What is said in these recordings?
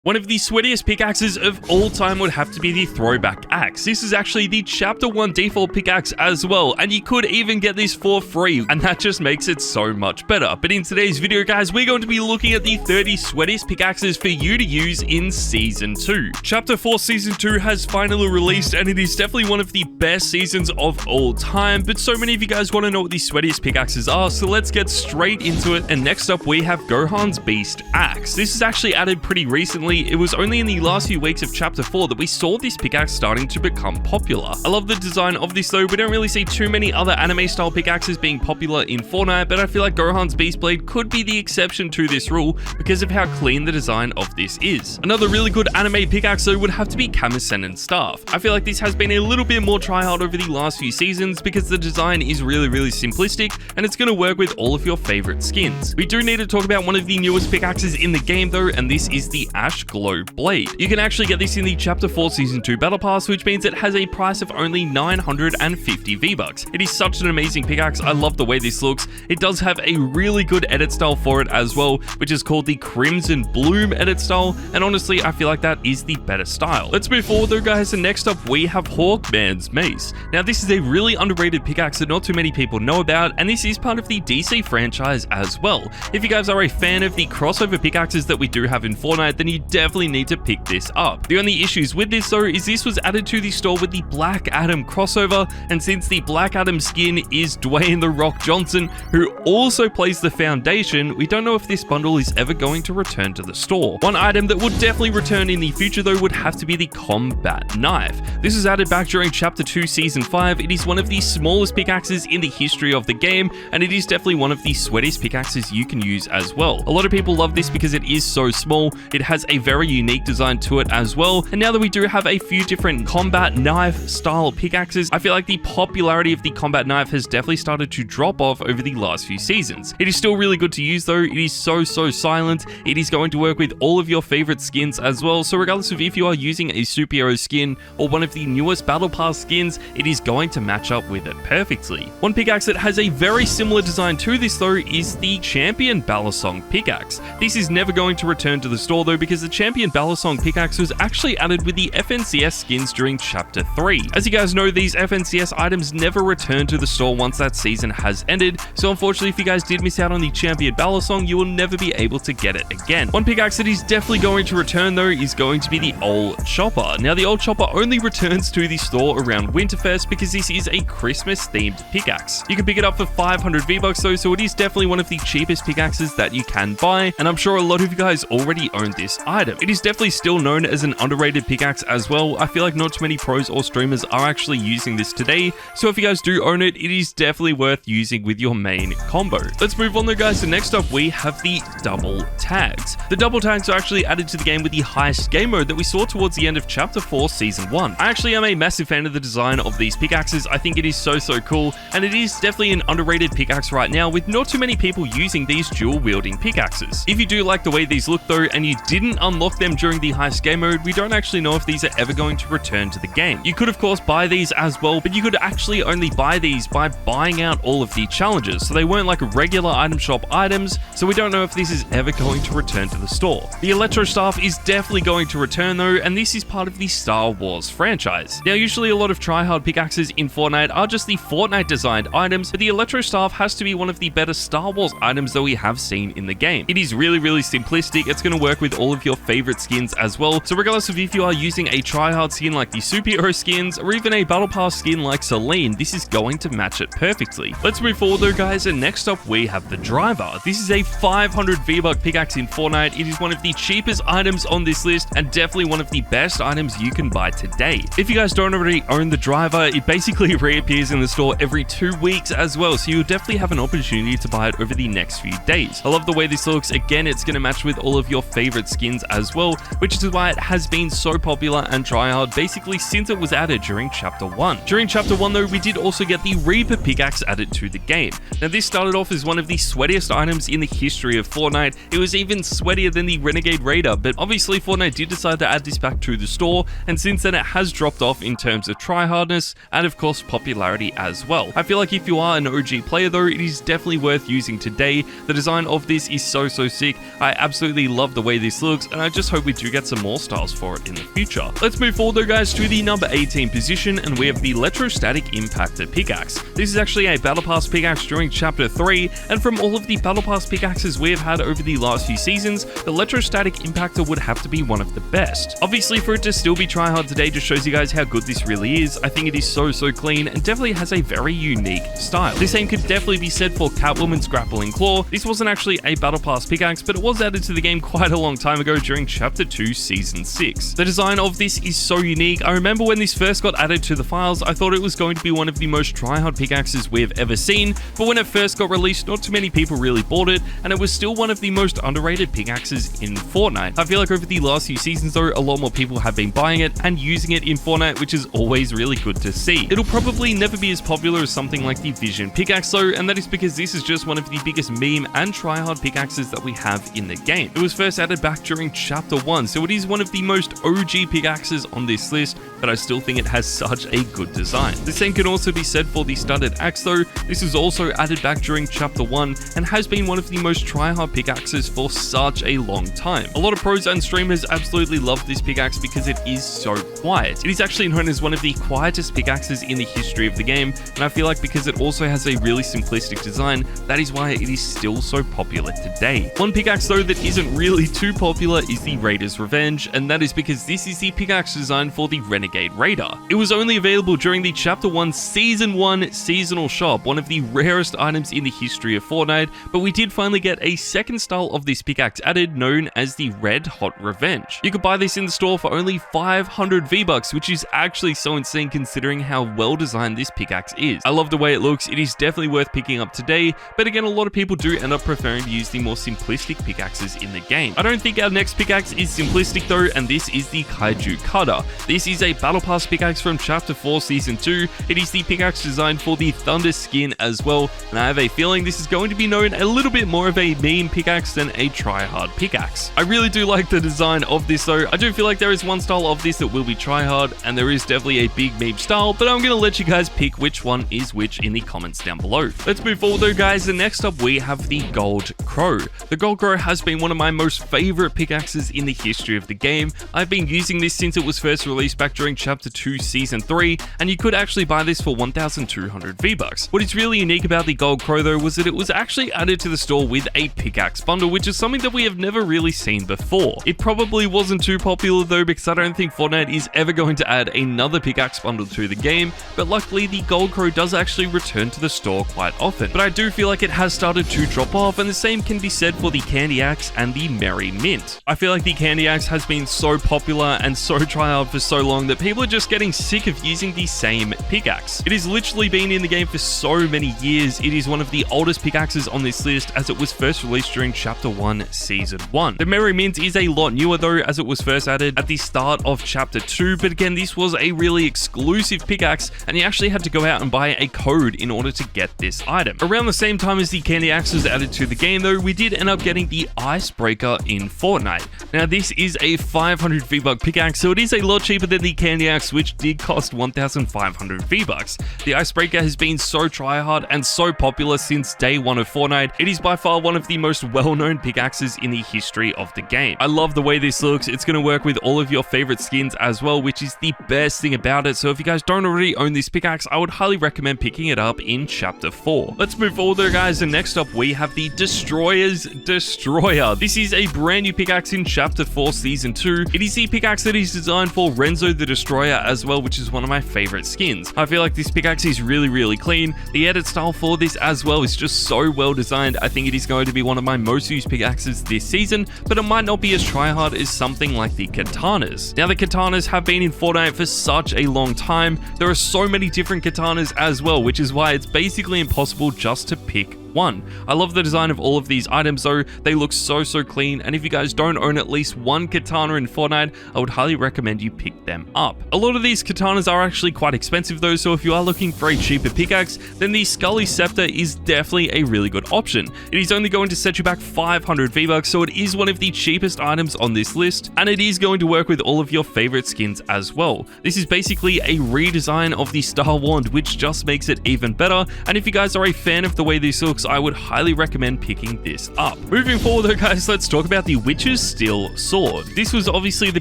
One of the sweatiest pickaxes of all time would have to be the Throwback Axe. This is actually the Chapter 1 default pickaxe as well, and you could even get this for free, and that just makes it so much better. But in today's video, guys, we're going to be looking at the 30 sweatiest pickaxes for you to use in Season 2. Chapter 4 Season 2 has finally released, and it is definitely one of the best seasons of all time, but so many of you guys want to know what the sweatiest pickaxes are, so let's get straight into it. And next up, we have Gohans Beast Axe. This is actually added pretty recently. It was only in the last few weeks of Chapter 4 that we saw this pickaxe starting to become popular. I love the design of this though. We don't really see too many other anime style pickaxes being popular in Fortnite, but I feel like Gohan's Beast Blade could be the exception to this rule because of how clean the design of this is. Another really good anime pickaxe though would have to be Kumasen Staff. I feel like this has been a little bit more tryhard over the last few seasons because the design is really simplistic and it's going to work with all of your favorite skins. We do need to talk about one of the newest pickaxes in the game though, and this is the Ash Glow Blade. You can actually get this in the Chapter 4 Season 2 Battle Pass, which means it has a price of only 950 V-Bucks. It is such an amazing pickaxe. I love the way this looks. It does have a really good edit style for it as well, which is called the Crimson Bloom edit style, and honestly, I feel like that is the better style. Let's move forward though, guys, and next up we have Hawkman Mace. Now, this is a really underrated pickaxe that not too many people know about, and this is part of the DC franchise as well. If you guys are a fan of the crossover pickaxes that we do have in Fortnite, then you definitely need to pick this up. The only issues with this though is this was added to the store with the Black Adam crossover, and since the Black Adam skin is Dwayne "The Rock" Johnson, who also plays the Foundation, we don't know if this bundle is ever going to return to the store. One item that would definitely return in the future though would have to be the Combat Knife. This was added back during Chapter 2 Season 5. It is one of the smallest pickaxes in the history of the game, and it is definitely one of the sweatiest pickaxes you can use as well. A lot of people love this because it is so small. It has a very unique design to it as well, and now that we do have a few different combat knife style pickaxes, I feel like the popularity of the combat knife has definitely started to drop off over the last few seasons. It is still really good to use though. It is so silent. It is going to work with all of your favorite skins as well, so regardless of if you are using a superhero skin or one of the newest battle pass skins, it is going to match up with it perfectly. One pickaxe that has a very similar design to this though is the Champion Balasong pickaxe. This is never going to return to the store though because the Champion Balasong pickaxe was actually added with the FNCS skins during Chapter 3. As you guys know, these FNCS items never return to the store once that season has ended, so unfortunately if you guys did miss out on the Champion Balasong, you will never be able to get it again. One pickaxe that is definitely going to return though is going to be the Old Chopper. Now, the Old Chopper only returns to the store around Winterfest because this is a Christmas themed pickaxe. You can pick it up for 500 V-Bucks though, so it is definitely one of the cheapest pickaxes that you can buy, and I'm sure a lot of you guys already own this item. It is definitely still known as an underrated pickaxe as well. I feel like not too many pros or streamers are actually using this today, so if you guys do own it, it is definitely worth using with your main combo. Let's move on though, guys, so next up we have the double tags. The double tags are actually added to the game with the heist game mode that we saw towards the end of Chapter 4 Season 1. I actually am a massive fan of the design of these pickaxes. I think it is so cool, and it is definitely an underrated pickaxe right now with not too many people using these dual wielding pickaxes. If you do like the way these look though, and you didn't unlock them during the heist game mode, we don't actually know if these are ever going to return to the game. You could of course buy these as well, but you could actually only buy these by buying out all of the challenges, so they weren't like regular item shop items, so we don't know if this is ever going to return to the store. The Electro Staff is definitely going to return though, and this is part of the Star Wars franchise. Now, usually a lot of tryhard pickaxes in Fortnite are just the Fortnite designed items, but the Electro Staff has to be one of the better Star Wars items that we have seen in the game. It is really simplistic. It's going to work with all of your favorite skins as well, so regardless of if you are using a tryhard skin like the superhero skins or even a battle pass skin like Celine, this is going to match it perfectly. Let's move forward though, guys, and next up we have the Driver. This is a 500 V-Buck pickaxe in Fortnite. It is one of the cheapest items on this list and definitely one of the best items you can buy today. If you guys don't already own the Driver, it basically reappears in the store every 2 weeks as well, so you'll definitely have an opportunity to buy it over the next few days. I love the way this looks. Again, it's going to match with all of your favorite skins as well, which is why it has been so popular and tryhard basically since it was added during Chapter 1. During Chapter 1 though, we did also get the Reaper pickaxe added to the game. Now, this started off as one of the sweatiest items in the history of Fortnite. It was even sweatier than the Renegade Raider, but obviously Fortnite did decide to add this back to the store, and since then it has dropped off in terms of tryhardness and of course popularity as well. I feel like if you are an OG player though, it is definitely worth using today. The design of this is so sick. I absolutely love the way this looks. and I just hope we do get some more styles for it in the future. Let's move forward though guys to the number 18 position, and we have the Electrostatic Impact Pickaxe. This is actually a Battle Pass pickaxe during Chapter 3, and from all of the Battle Pass pickaxes we have had over the last few seasons, the Electrostatic Impactor would have to be one of the best. Obviously, for it to still be Tryhard today just shows you guys how good this really is. I think it is so clean and definitely has a very unique style. The same could definitely be said for Catwoman's Grappling Claw. This wasn't actually a Battle Pass pickaxe, but it was added to the game quite a long time ago during Chapter 2 Season 6. The design of this is so unique. I remember when this first got added to the files, I thought it was going to be one of the most Tryhard pickaxes we have ever seen, but when it first got released, not too many people really bought it, and it was still one of the most underrated pickaxes in Fortnite. I feel like over the last few seasons though, a lot more people have been buying it and using it in Fortnite, which is always really good to see. It'll probably never be as popular as something like the Vision pickaxe though, and that is because this is just one of the biggest meme and Tryhard pickaxes that we have in the game. It was first added back during Chapter 1, so it is one of the most OG pickaxes on this list, but I still think it has such a good design. The same can also be said for the studded axe though. This is also added back during Chapter 1 and has been one of the most Tryhard pickaxes for such a long time. A lot of pros and streamers absolutely love this pickaxe because it is so quiet. It is actually known as one of the quietest pickaxes in the history of the game, and I feel like because it also has a really simplistic design, that is why it is still so popular today. One pickaxe though that isn't really too popular is the Raider's Revenge, and that is because this is the pickaxe designed for the Renegade Raider. It was only available during the Chapter 1 Season 1 seasonal shop, one of the rarest items in the history of Fortnite, but we did finally get a second style of this pickaxe added, known as the Red Hot Revenge. You could buy this in the store for only 500 V-Bucks, which is actually so insane considering how well designed this pickaxe is. I love the way it looks. It is definitely worth picking up today, but again, a lot of people do end up preferring to use the more simplistic pickaxes in the game. I don't think our next pickaxe is simplistic though, and this is the Kaiju Cutter. This is a Battle Pass pickaxe from Chapter 4 Season 2. It is the pickaxe designed for the Thunder skin as well, and I have a feeling this is going to be known a little bit more of a meme pickaxe than a Tryhard pickaxe. I really do like the design of this though. I do feel like there is one style of this that will be Tryhard, and there is definitely a big meme style, but I'm going to let you guys pick which one is which in the comments down below. Let's move forward though guys, and next up we have the Gold Crow. The Gold Crow has been one of my most favorite pickaxes in the history of the game. I've been using this since it was first released back during Chapter 2 Season 3, and you could actually buy this for 1,200 V-Bucks. What is really unique about the Gold Crow though was that it was actually added to the store with a pickaxe bundle, which is something that we have never really seen before. It probably wasn't too popular though, because I don't think Fortnite is ever going to add another pickaxe bundle to the game, but luckily the Gold Crow does actually return to the store quite often. But I do feel like it has started to drop off, and the same can be said for the Candy Axe and the Merry Mint. I feel like the Candy Axe has been so popular and so tryhard for so long that people are just getting sick of using the same pickaxe. It has literally been in the game for so many years. It is one of the oldest pickaxes on this list, as it was first released during Chapter 1 Season 1. The Merry Mint is a lot newer though, as it was first added at the start of Chapter 2, but again, this was a really exclusive pickaxe, and you actually had to go out and buy a code in order to get this item. Around the same time as the Candy Axe was added to the game though, we did end up getting the Icebreaker in Fortnite. Now this is a 500 V-Buck pickaxe, so it is a lot cheaper than the Candy Axe, which did cost 1,500 V-Bucks. The Icebreaker has been so tryhard and so popular since day one of Fortnite. It is by far one of the most well-known pickaxes in the history of the game. I love the way this looks. It's going to work with all of your favorite skins as well, which is the best thing about it. So if you guys don't already own this pickaxe, I would highly recommend picking it up in Chapter 4. Let's move forward there guys, and next up we have the Destroyer's Destroyer. This is a brand new pickaxe in Chapter 4 Season 2. It is the pickaxe that is designed for Renzo the Destroyer as well, which is one of my favorite skins. I feel like this pickaxe is really clean. The edit style for this as well is just so well designed. I think it is going to be one of my most used pickaxes this season, but it might not be as tryhard as something like the Katanas. Now the Katanas have been in Fortnite for such a long time. There are so many different Katanas as well, which is why it's basically impossible just to pick one. I love the design of all of these items though. They look so clean, and if you guys don't own at least one Katana in Fortnite, I would highly recommend you pick them up. A lot of these katanas are actually quite expensive though, so if you are looking for a cheaper pickaxe, then the Scully Scepter is definitely a really good option. It is only going to set you back 500 V-Bucks, so it is one of the cheapest items on this list, and it is going to work with all of your favorite skins as well. This is basically a redesign of the Star Wand, which just makes it even better, and if you guys are a fan of the way this looks, I would highly recommend picking this up. Moving forward though guys, let's talk about the Witcher's Steel Sword. This was obviously the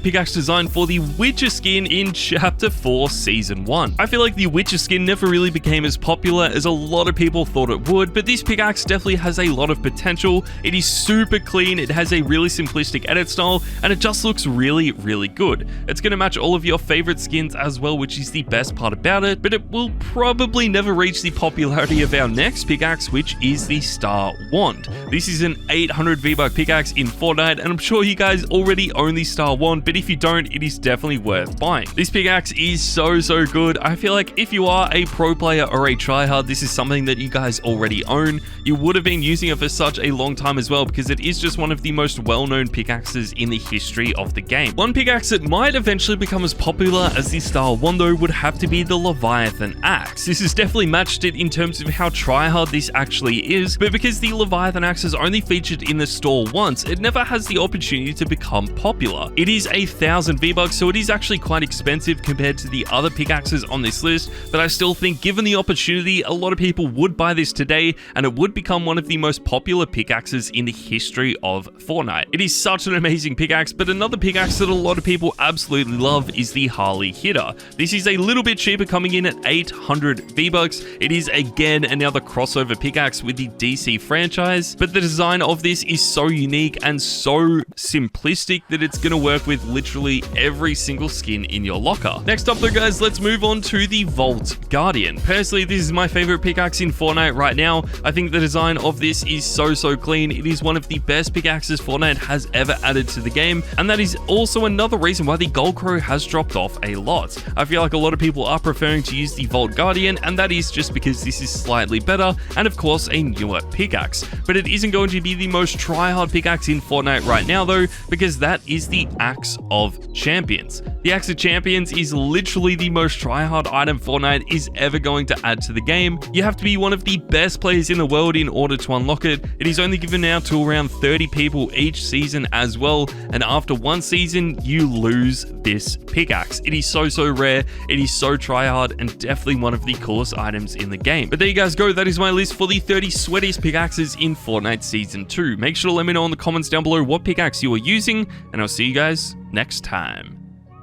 pickaxe design for the Witcher skin in Chapter 4 Season 1. I feel like the Witcher skin never really became as popular as a lot of people thought it would, but this pickaxe definitely has a lot of potential. It is super clean, it has a really simplistic edit style, and it just looks really, really good. It's going to match all of your favorite skins as well, which is the best part about it, but it will probably never reach the popularity of our next pickaxe, which is the Star Wand. This is an 800 V-Buck pickaxe in Fortnite, and I'm sure you guys already own the Star Wand, but if you don't, it is definitely worth buying. This pickaxe is so good. I feel like if you are a pro player or a tryhard, this is something that you guys already own. You would have been using it for such a long time as well, because it is just one of the most well-known pickaxes in the history of the game. One pickaxe that might eventually become as popular as the Star Wand though would have to be the Leviathan axe. This has definitely matched it in terms of how tryhard this actually is, but because the Leviathan axe is only featured in the store once, it never has the opportunity to become popular. It is 1,000 V-Bucks, so it is actually quite expensive compared to the other pickaxes on this list, but I still think given the opportunity, a lot of people would buy this today, and it would become one of the most popular pickaxes in the history of Fortnite. It is such an amazing pickaxe, but another pickaxe that a lot of people absolutely love is the Harley Hitter. This is a little bit cheaper, coming in at 800 V-Bucks. It is again another crossover pickaxe with the DC franchise, but the design of this is so unique and so simplistic that it's going to work with literally every single skin in your locker. Next up though guys, let's move on to the Vault Guardian. Personally, this is my favorite pickaxe in Fortnite right now. I think the design of this is so clean. It is one of the best pickaxes Fortnite has ever added to the game, and that is also another reason why the Gold Crow has dropped off a lot. I feel like a lot of people are preferring to use the Vault Guardian, and that is just because this is slightly better and of course a newer pickaxe. But it isn't going to be the most try-hard pickaxe in Fortnite right now though, because that is the Axe of Champions. The Axe of Champions is literally the most try-hard item Fortnite is ever going to add to the game. You have to be one of the best players in the world in order to unlock it. It is only given out to around 30 people each season as well, and after one season you lose this pickaxe. It is so rare, it is so try-hard, and definitely one of the coolest items in the game. But there you guys go, that is my list for the 30 sweatiest pickaxes in Fortnite Season 2. Make sure to let me know in the comments down below what pickaxe you are using, and I'll see you guys next time.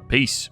Peace.